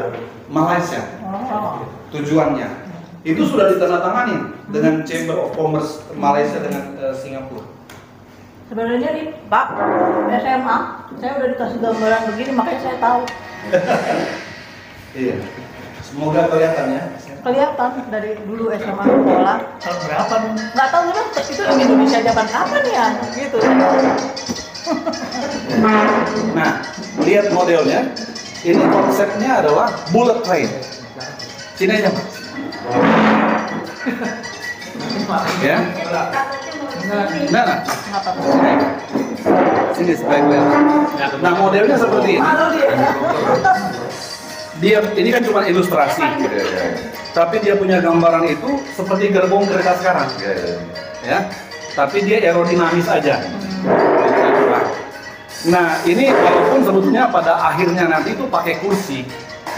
Malaysia. Tujuannya itu sudah ditandatangani dengan Chamber of Commerce Malaysia dengan Singapura. Sebenarnya nih Pak, SMA, saya udah dikasih gambaran begini, makanya saya tahu. Iya. Semoga kelihatan ya. Kelihatan dari dulu SMA sekolah. Tahun berapa nih? Nggak tahu kan itu Indonesia zaman kapan ya, gitu. Nah, lihat modelnya. Ini konsepnya adalah bullet train. Sini aja, Pak. Ya. Nah. Sini supaya kelihatan. Nah, modelnya seperti ini. Dia ini kan cuma ilustrasi, tapi dia punya gambaran itu seperti gerbong kereta sekarang, ya. Tapi dia aerodinamis aja. Nah, ini walaupun sebetulnya pada akhirnya nanti itu pakai kursi,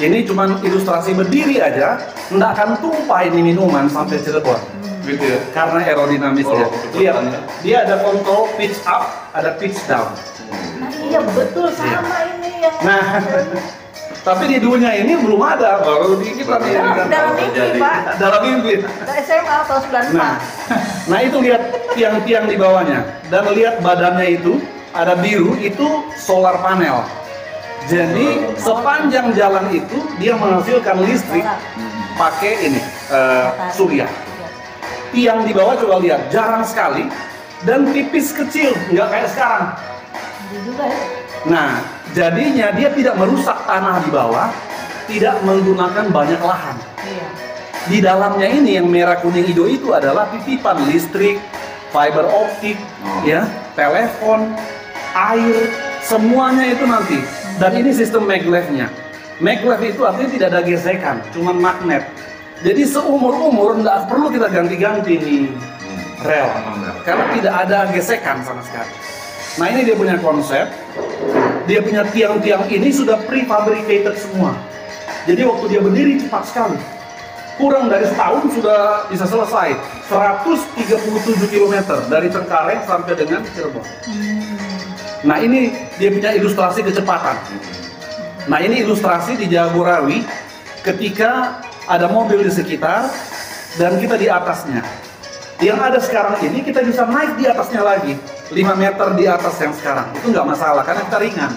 ini cuma ilustrasi berdiri aja, nggak akan tumpah ini minuman sampai Cirebon, gitu ya, karena aerodinamisnya. Lihat, dia ada kontrol pitch up, ada pitch down. Nah, iya betul sama ini yang. Nah. Tapi di dunia ini belum ada, baru di kita nih. Dalam mimpi, Pak. Dalam mimpi. SMA tahun 94. Nah itu lihat tiang-tiang di bawahnya dan lihat badannya itu ada biru, itu solar panel. Jadi sepanjang jalan itu dia menghasilkan listrik pakai ini surya. Tiang di bawah coba lihat, jarang sekali dan tipis kecil, nggak kayak sekarang. Juga ya. Nah, jadinya dia tidak merusak tanah di bawah, tidak menggunakan banyak lahan. Iya. Di dalamnya ini yang merah kuning hijau itu adalah titipan listrik, fiber optik, ya, telepon, air, semuanya itu nanti. Dan ini sistem maglev-nya. Maglev itu artinya tidak ada gesekan, cuma magnet. Jadi seumur-umur nggak perlu kita ganti-ganti nih rel, karena tidak ada gesekan sama sekali. Nah ini dia punya konsep, dia punya tiang-tiang ini sudah prefabricated semua. Jadi waktu dia berdiri cepat sekali, kurang dari setahun sudah bisa selesai. 137 km dari Cengkareng sampai dengan Cirebon. Nah ini dia punya ilustrasi kecepatan. Nah ini ilustrasi di Jagorawi ketika ada mobil di sekitar dan kita di atasnya. Yang ada sekarang ini kita bisa naik di atasnya lagi 5 meter di atas yang sekarang, itu nggak masalah karena kita ringan.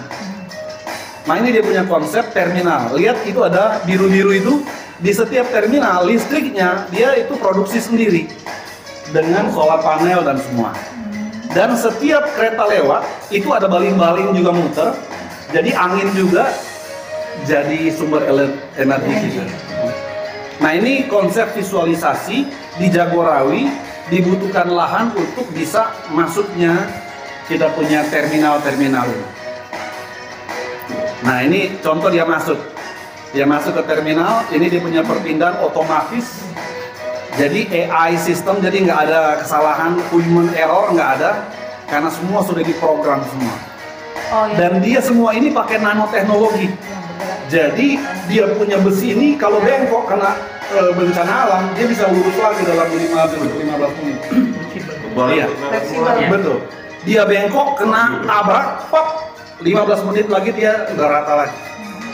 Nah ini dia punya konsep terminal. Lihat itu ada biru-biru itu, di setiap terminal listriknya dia itu produksi sendiri dengan solar panel dan semua. Dan setiap kereta lewat itu ada baling-baling juga muter, jadi angin juga jadi sumber energi kita. Nah ini konsep visualisasi di Jagorawi dibutuhkan lahan untuk bisa masuknya kita punya terminal-terminal ini. Nah ini contoh dia masuk ke terminal, ini dia punya perpindahan otomatis. Jadi AI sistem, jadi nggak ada kesalahan, human error nggak ada, karena semua sudah diprogram semua. Oh, iya. Dan dia semua ini pakai nanoteknologi. Jadi dia punya besi ini kalau bengkok kena bencana alam, dia bisa lurus lagi dalam 15 menit. Iya, Fleksibel. betul. Dia bengkok kena tabrak, pop, 15 menit lagi dia udah rata lagi.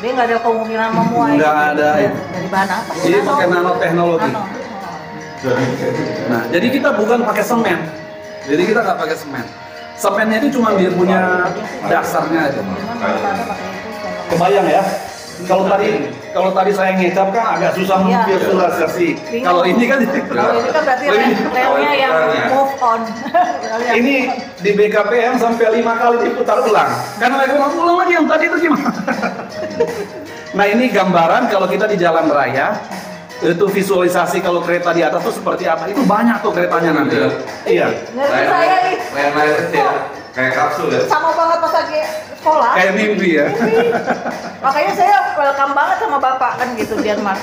Dia nggak ada kemungkinan memuai. Nggak ada. Dari bahan apa? Jadi pakai nanoteknologi. Nano. Nah, jadi kita bukan pakai semen. Jadi kita nggak pakai semen. Semennya itu cuma dia punya dasarnya aja. Kebayang ya? Kalau tadi saya ngecap kan agak susah Iya. memvisualisasi. Kalau ini kan Kalau ini kan berarti relnya yang move on. ini di BKPM sampai 5 kali diputar ulang. Karena lagi ulang lagi yang tadi itu gimana? Nah ini gambaran kalau kita di jalan raya, itu visualisasi kalau kereta di atas tuh seperti apa. Itu banyak tuh keretanya nanti. Iya. Ngerti saya nih. Layar-layar ya, kayak kapsul ya. Sama banget pas lagi sekolah. Kayak mimpi ya. Makanya saya welcome banget sama bapak kan gitu Jerman.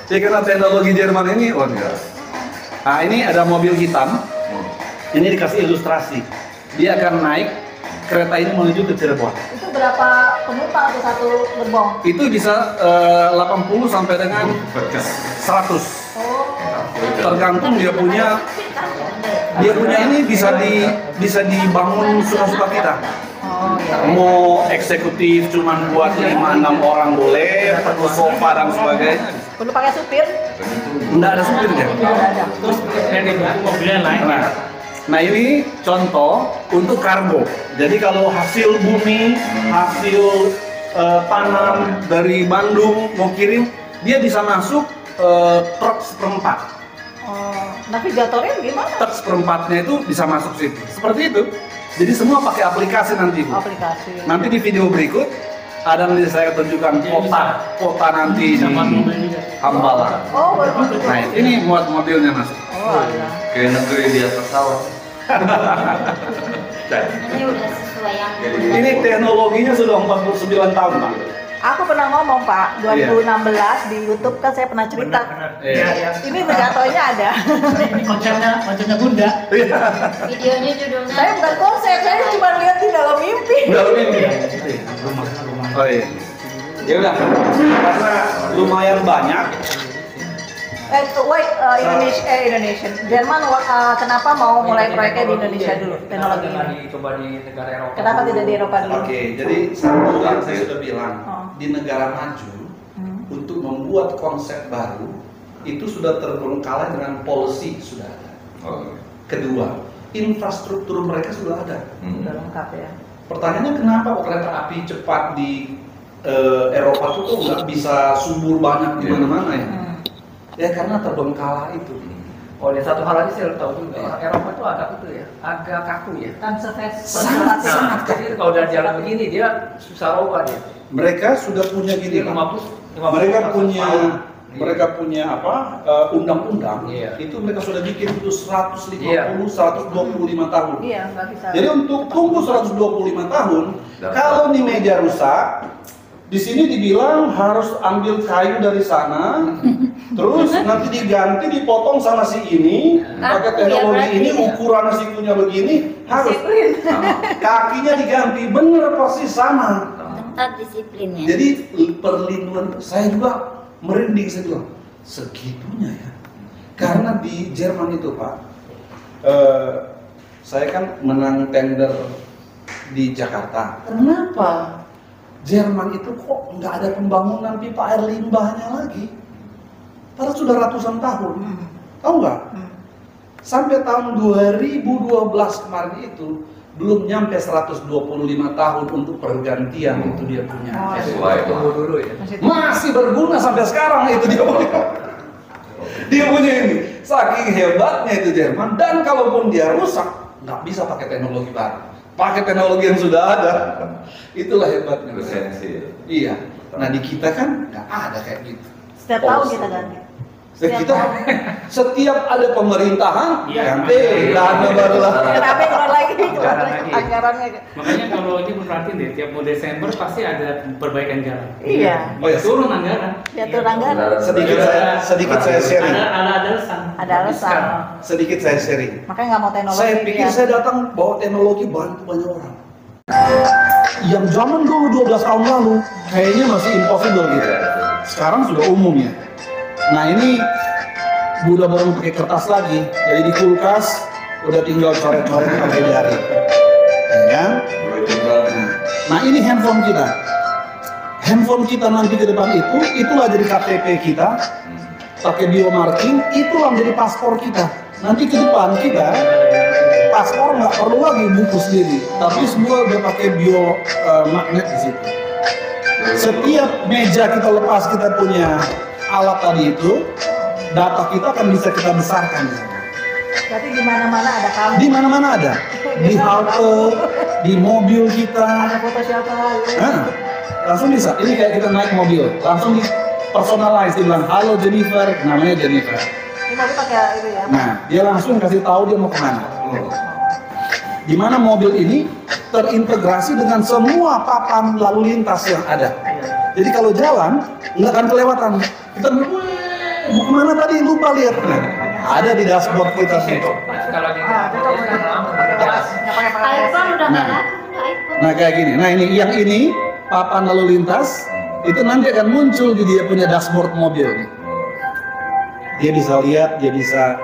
Ya karena teknologi Jerman ini, oh enggak. Nah ini ada mobil hitam. Ini dikasih ilustrasi. Dia akan naik kereta ini menuju ke Cirebon. Itu berapa penumpang tuh satu gerbong? Itu bisa 80 sampai dengan 100. Oh. Tergantung dia punya ini bisa dibangun suka-suka kita. Oh iya. Mau eksekutif cuman buat 5-6 orang boleh, perlu sofa dan sebagainya. Perlu pakai supir? Enggak ada supirnya. Ada. Terus kredit mobilnya lain. Nah ini contoh untuk kargo. Jadi kalau hasil bumi, hasil tanam dari Bandung mau kirim, dia bisa masuk truk seperempat. Oh, navigatornya gimana? Truk seperempatnya itu bisa masuk situ. Seperti itu. Jadi semua pakai aplikasi nanti, Bu. Aplikasi. Nanti di video berikut ada nanti saya tunjukkan kota nanti di Hambalang. Oh, baru. Nah ini muat mobilnya masuk. Oh, iya. Kayak negeri di atas sawah. Ini udah sesuai yang Ini teknologinya sudah 49 tahun, Pak. Aku pernah ngomong Pak, 2016 di YouTube kan saya pernah cerita. Iya. Ini Megatonya ada. Ini konsepnya Bunda. videonya judulnya Saya bukan konsep, saya cuma lihat di dalam mimpi. Dalam ini. Oh iya. Ya udah. Karena lumayan banyak. Indonesia. Jerman kenapa mau mulai proyeknya di Indonesia dulu teknologi ini? Coba di negara Eropa. Kenapa tidak di Eropa dulu? Oke, jadi satu yang saya sudah bilang Oh. di negara maju untuk membuat konsep baru itu sudah terbengkalai dengan policy sudah ada. Kedua, infrastruktur mereka sudah ada. Udah lengkap ya. Pertanyaannya kenapa kok kereta api cepat di Eropa itu kok nggak bisa subur banyak di mana-mana ya? Ya karena terbengkalai itu. Oh, dan satu hal lagi saya tahu juga, orang Eropa itu agak kaku ya. Konservasi. Sangat Jadi kalau udah jalan begini dia susah robah dia. Mereka sudah punya gini, Jadi Pak. 50 mereka punya apa undang-undang. Iya. Itu mereka sudah bikin itu 150 Iya. 125 tahun. Iya, nggak bisa. Jadi untuk tunggu 125 tahun, kalau nih meja rusak, di sini dibilang harus ambil kayu dari sana, terus nanti diganti, dipotong sama si ini, pakai teknologi ini, ukuran sikunya begini, harus kakinya diganti, bener persis sama. ketat disiplinnya. Jadi perlindungan saya juga merinding, saya bilang segitunya ya. Karena di Jerman itu Pak, saya kan menang tender di Jakarta. Kenapa Jerman itu kok nggak ada pembangunan pipa air limbahnya lagi? Padahal sudah ratusan tahun. Tahu nggak? Sampai tahun 2012 kemarin itu belum nyampe 125 tahun untuk pergantian itu dia punya. Tunggu dulu ya. Masih berguna sampai sekarang itu dia punya. Dia punya ini. Saking hebatnya itu Jerman, dan kalaupun dia rusak nggak bisa pakai teknologi baru. Pakai teknologi yang sudah ada. Itulah hebatnya. Bersensi. Iya. Nah di kita kan nggak ada kayak gitu. Setiap tahun kita ganti. Setiap ada pemerintahan ganti dana baru lah. Kenapa keluar lagi? Keluar lagi. Anggarannya. Makanya kalau ini perhatiin deh, tiap mau Desember pasti ada perbaikan jalan. Iya. Oh ya, Turun anggaran. Ya tuh anggaran. sedikit saya sharing. Ada alasan. Ada alasan. Sedikit saya sharing. Makanya nggak mau teknologi. Saya pikir saya datang bawa teknologi bantu banyak orang. Yang zaman dulu 12 tahun lalu kayaknya masih impossible gitu. Sekarang sudah umum ya. Nah ini udah baru pakai kertas lagi, jadi di kulkas udah tinggal coret-coret pakai jari. Ya. Nah ini handphone kita. Handphone kita nanti ke depan itulah jadi KTP kita. Pakai biomarking, itulah menjadi paspor kita. Nanti ke depan kita paspor nggak perlu lagi buku sendiri, tapi semua udah pakai magnet di situ. Setiap meja kita lepas kita punya alat tadi itu, data kita akan bisa kita besarkan. Berarti di mana-mana ada kamu. Di mana-mana ada. Di halte, di mobil kita. Ada foto siapa? Langsung bisa. Ini kayak kita naik mobil, langsung di personalize, dia bilang halo Jennifer, namanya Jennifer. Ini mobil pakai itu ya. Nah, dia langsung kasih tahu dia mau kemana. Di mana mobil ini terintegrasi dengan semua papan lalu lintas yang ada. Jadi kalau jalan nggak akan kelewatan. Kita mau kemana tadi lupa lihat. Nah, ada di dashboard kita sih. Kalau di iPhone udah nggak ada. Nah kayak gini. Nah ini papan lalu lintas itu nanti akan muncul di dia punya dashboard mobil. Dia bisa lihat, dia bisa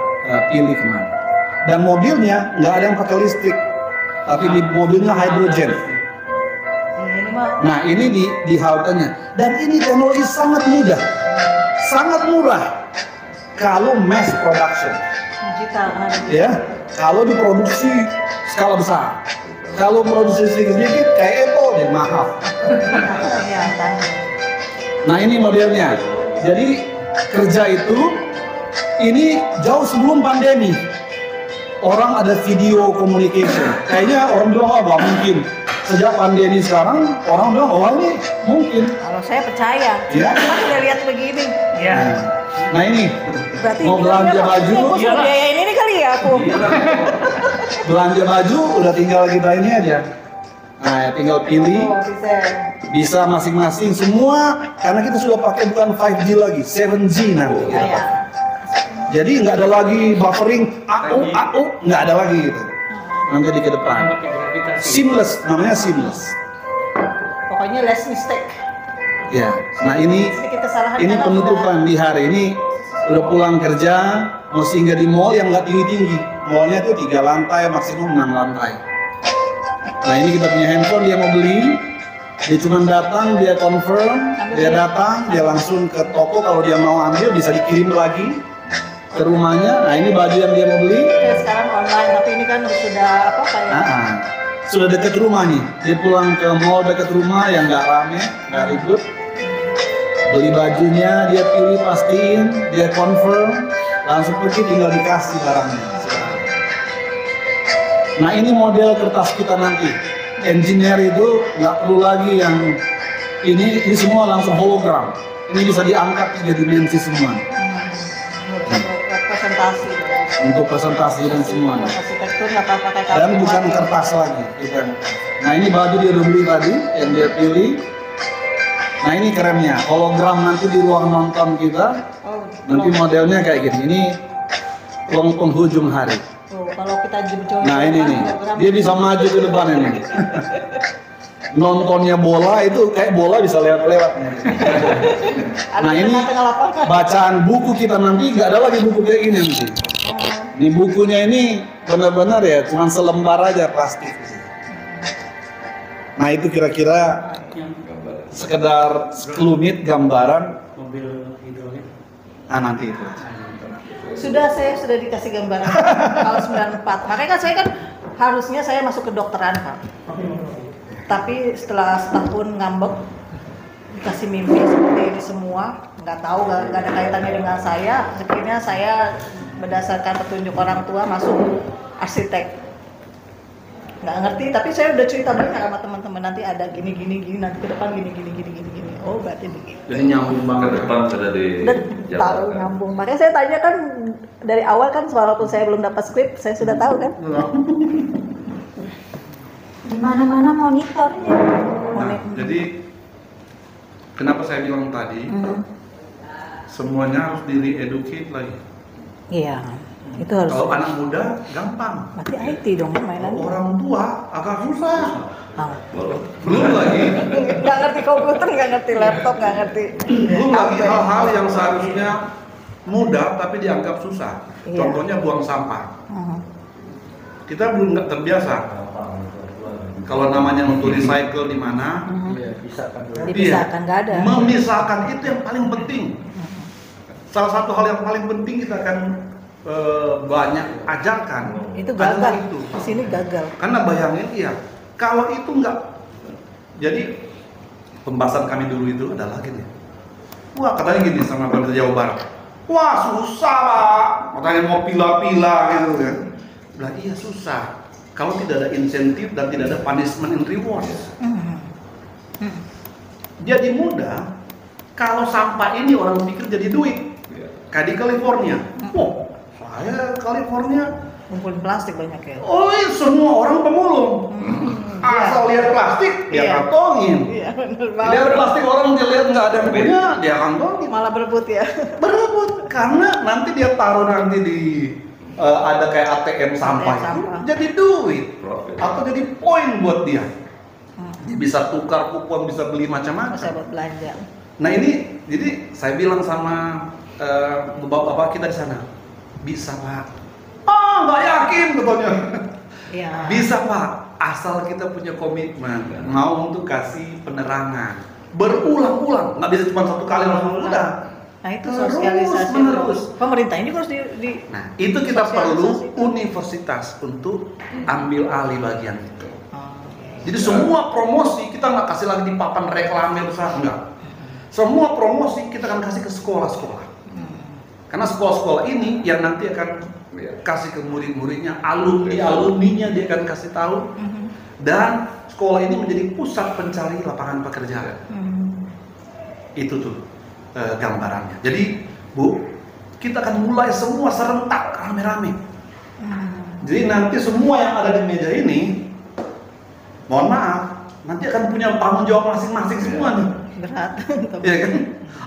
pilih kemana. Dan mobilnya nggak ada yang pakai listrik, tapi di mobilnya hidrogen. Nah ini di haltenya. Dan ini teknologi sangat mudah, sangat murah. Kalau mass production, digital kan. ya, kalau diproduksi skala besar. Kalau produksi sedikit kayak Apple jadi mahal. Iya, kan. Nah ini modelnya. Jadi kerja itu ini jauh sebelum pandemi. Orang ada video communication. Kayaknya orang bilang oh nggak mungkin. Sejak pandemi sekarang orang bilang oh ini mungkin. Kalau saya percaya. Ya. Cuma sudah lihat begini. Iya. Nah ini Berarti mau belanja baju. Aku sudah biayain ini kali ya aku. Belanja baju udah tinggal kita ini aja. Nah ya, tinggal pilih. Oh, Bisa masing-masing semua karena kita sudah pakai bukan 5G lagi, 7G nanti. Ya. Jadi nggak ada lagi buffering, nggak ada lagi gitu. Nanti di ke depan. Seamless, namanya seamless. Pokoknya less mistake. Ya, nah ini Sedikit kesalahan ini karena penutupan di hari ini udah pulang kerja, mau singgah di mall yang nggak tinggi-tinggi. Mallnya tuh 3 lantai, maksimum 6 lantai. Nah ini kita punya handphone, dia mau beli, dia cuma datang, dia confirm, dia datang, dia langsung ke toko kalau dia mau ambil bisa dikirim lagi ke rumahnya. Nah ini baju yang dia mau beli. Kayak sekarang online, tapi ini kan sudah apa kayak Sudah dekat rumah nih. Dia pulang ke mall dekat rumah yang nggak rame, nggak ribut. Beli bajunya, dia pilih, pastiin, dia confirm, langsung pergi tinggal dikasih barangnya. Nah ini model kertas kita nanti. Engineer itu nggak perlu lagi yang ini semua langsung hologram. Ini bisa diangkat 3 dimensi semua. presentasi. Untuk presentasi dan semuanya. Arsitektur nggak pakai Dan bukan kertas lagi. Nah ini baju dia udah beli tadi, yang dia pilih. Nah ini kerennya, hologram nanti di ruang nonton kita. Nanti modelnya kayak gini. Ini ruang penghujung hari. Tuh, kalau kita join. Nah ini nih, dia bisa maju ke depan ini. Nontonnya bola itu kayak bola bisa lewat-lewat. Nah ini bacaan buku kita nanti nggak ada lagi buku kayak gini nanti. Ini bukunya ini benar-benar ya cuma selembar aja plastik. Nah itu kira-kira sekedar sekelumit gambaran mobil hidrolik. Nanti itu. Saya sudah dikasih gambaran tahun 94. Makanya kan saya kan harusnya saya masuk ke dokteran Pak. Tapi setelah setahun ngambek dikasih mimpi seperti ini semua, nggak tahu nggak ada kaitannya dengan saya. Akhirnya saya berdasarkan petunjuk orang tua masuk arsitek. nggak ngerti, tapi saya udah cerita banyak sama teman-teman, nanti ada gini, nanti ke depan gini. Oh berarti begitu. Jadi nyambung Ke banget. depan sudah di Dan tahu nyambung. Makanya saya tanya kan dari awal kan, walaupun saya belum dapat skrip, saya sudah tahu kan. Di mana-mana monitornya. Nah, jadi kenapa saya bilang tadi semuanya harus di re-educate lagi. Iya, itu harus. Kalau anak muda gampang. Berarti IT dong mainan. Orang tua agak susah. Oh. Belum lagi, Nggak ngerti komputer, nggak ngerti laptop, nggak ngerti. belum lagi hal-hal yang seharusnya mudah tapi dianggap susah. Iya. Contohnya buang sampah. Kita belum nggak terbiasa. Kalau namanya untuk recycle di mana? Iya, bisa kan. Dipisahkan nggak ada. Memisahkan itu yang paling penting. Salah satu hal yang paling penting kita akan banyak ajarkan. Itu adalah gagal. itu. Di sini gagal. Karena bayangin, iya, kalau itu enggak, jadi pembahasan kami dulu itu adalah gini. Wah, katanya gini sama Pemerintah Jawa Barat. Wah, susah Pak. Katanya mau pila-pila gitu kan. Lah iya susah. Kalau tidak ada insentif dan tidak ada punishment and reward. Jadi mudah. Kalau sampah ini orang pikir jadi duit. Kayak di California. Oh, saya California. Ngumpulin plastik banyak ya. Oh, iya, semua orang pemulung. Asal lihat plastik, dia Iya. kantongin. Iya benar Lihat banget. plastik orang, dia lihat nggak ada yang punya, dia kantongin. Malah berebut ya. Berebut, karena nanti dia taruh nanti di ada kayak ATM sampah, ATM sampah. jadi duit Profit. atau jadi poin buat dia. Dia bisa tukar kupon, bisa beli macam-macam. Bisa buat belanja. Nah ini, jadi saya bilang sama bapak-bapak kita di sana, bisa Pak. Ah, nggak yakin katanya. Iya. Bisa Pak, asal kita punya komitmen, mau untuk kasih penerangan berulang-ulang, nggak bisa cuma satu kali langsung udah. Nah itu Terus sosialisasi menerus. pemerintah ini harus di Nah itu kita perlu sosialisasi. universitas untuk ambil alih bagian itu. Oh, Jadi semua promosi kita nggak kasih lagi di papan reklame besar, enggak. Semua promosi kita akan kasih ke sekolah-sekolah. Karena sekolah-sekolah ini yang nanti akan kasih ke murid-muridnya, alumni-alumninya dia akan kasih tahu. Dan sekolah ini menjadi pusat pencari lapangan pekerjaan. Itu tuh gambarannya. Jadi Bu, kita akan mulai semua serentak rame-rame. Jadi nanti semua yang ada di meja ini, mohon maaf, nanti akan punya tanggung jawab masing-masing semua nih. berat. Iya kan?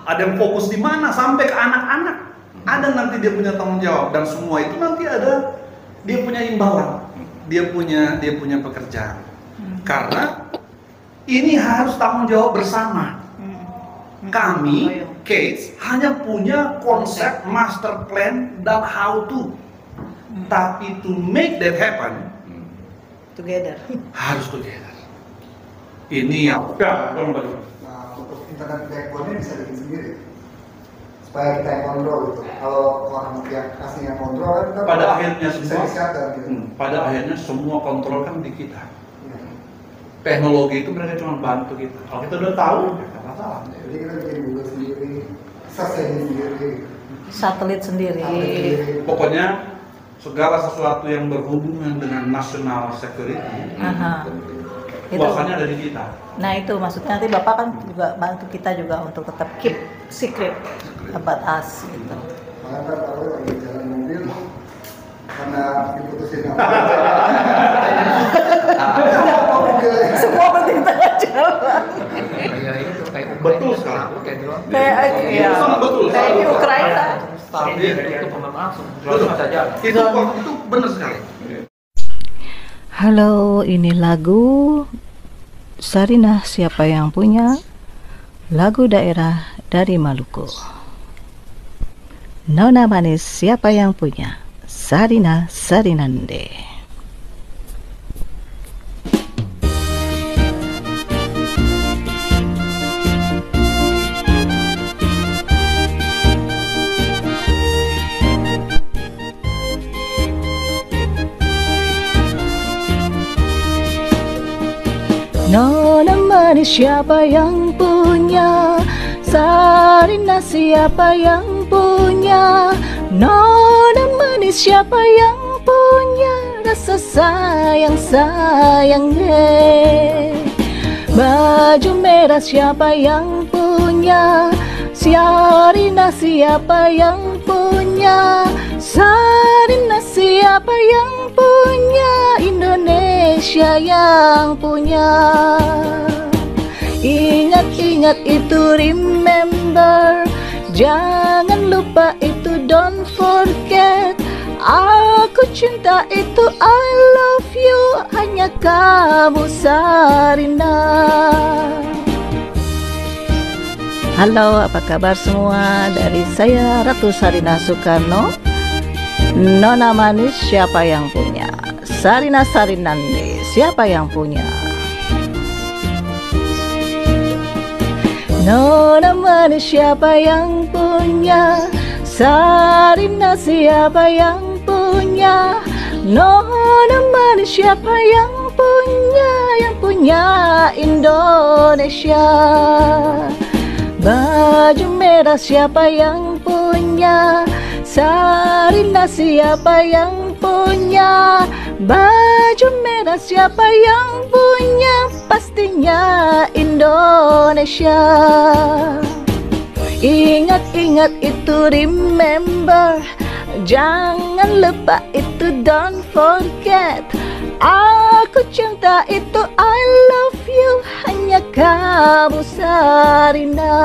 Ada yang fokus di mana sampai ke anak-anak. Ada nanti dia punya tanggung jawab dan semua itu nanti ada dia punya imbalan, dia punya pekerjaan. Karena ini harus tanggung jawab bersama. Kami, Kates, hanya punya konsep, master plan dan how to. Tapi to make that happen, Together. harus together. Ini yang Nah, untuk internet backbone-nya bisa bikin sendiri supaya kita yang kontrol gitu. Kalau orang yang aslinya kontrol kan kita pada akhirnya bisa semua, di-shutdown gitu. pada akhirnya semua kontrol kan di kita. Ya. Teknologi itu mereka cuma bantu kita. Kalau kita udah tahu, nggak masalah. Jadi kita bikin Google sendiri, search engine sendiri, Satelit sendiri. update sendiri. Pokoknya segala sesuatu yang berhubungan dengan national security, Aha. Itu. kuasanya ada di kita. Nah itu maksudnya nanti Bapak kan juga bantu kita juga untuk tetap keep secret about us gitu. Malah kan aku lagi jalan mobil karena diputusin sama Semua penting tengah jalan. Kayak itu kayak Betul sekali. Pakai drone. Kayak Iya, betul. kayak di Ukraina. Tapi itu pemain langsung. Drone bisa jalan. Itu benar sekali. Halo, ini lagu Sarinah Siapa Yang Punya, lagu daerah dari Maluku. Nona Manis Siapa Yang Punya, Sarinah Sarinande. Nona manis siapa yang punya, Sarinah siapa yang punya, Nona manis siapa yang punya, Sarina sesayang-sayangnya. Baju merah siapa yang punya? Sarina siapa yang punya? Sarina siapa yang punya? Indonesia yang punya. Ingat-ingat itu, remember. Jangan lupa itu, don't forget. Aku cinta itu, I love you. Hanya kamu Sarina. Halo, apa kabar semua? Dari saya Ratu Sarina Soekarno. Nona manis siapa yang punya? Sarina Sarinande siapa yang punya? Nona manis siapa yang punya? Sarina siapa yang punya? Nona manis siapa yang punya? Yang punya Indonesia. Baju merah siapa yang punya? Sarina siapa yang punya? Baju merah siapa yang punya? Pastinya Indonesia. Ingat-ingat itu, remember. Jangan lupa itu, don't forget. Aku cinta itu, I love you. Hanya kamu Sarina.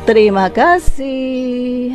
Terima kasih.